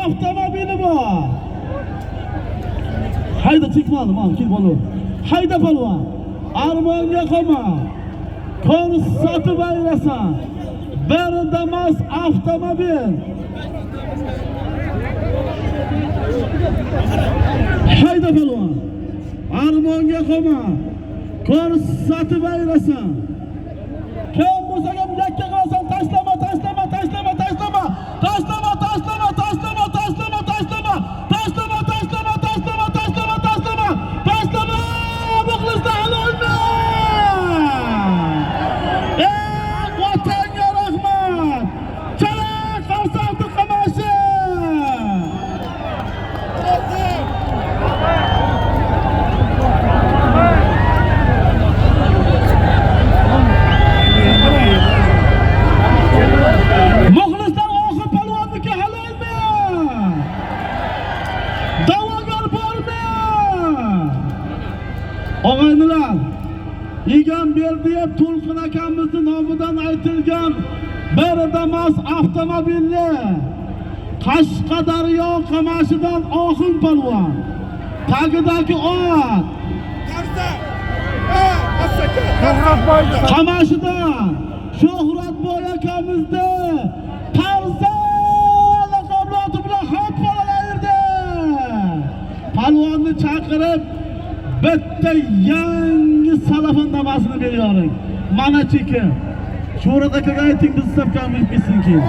avtomobili bor. Hayda chekmadi, mana kel bola. Hayda palvon. Armonga qolma. Ko'rsatib aylasan. Berdamas avtomobil. Hayda palvon. Armonga qolma. Ko'rsatib aylasan. Kim bo'lsa ham yakka qilsan, tashlama, tashlama, tashlama, tashlama. Tashlama, tashlama, tashlama, tashlama, tashlama. Tashlama, tashlama, tashlama, tashlama, tashlama. Tashlama! Muxlislar halolmi? Vatanga rahmat. Chala qarsavdi qamashi. Muxlislar oxir palvonniki halolmi? Da'vogar bormi? Og'aynilar, Egan Berdiyev To'lqin akamizning nomidan aytilgan Berdamas avtomobilli Qashqadaryo qamashidan Oxin palvon. Tagidagi ot. Qamashidan Shuhratboy akamizni Tarzan laqabloti bilan xat bolalaydi. Palvonni chaqirib bitta yangi salafon namasini berayoring. Mana cheki. Sho'rada akaga ayting, biz hisobga olmaymiz keyin.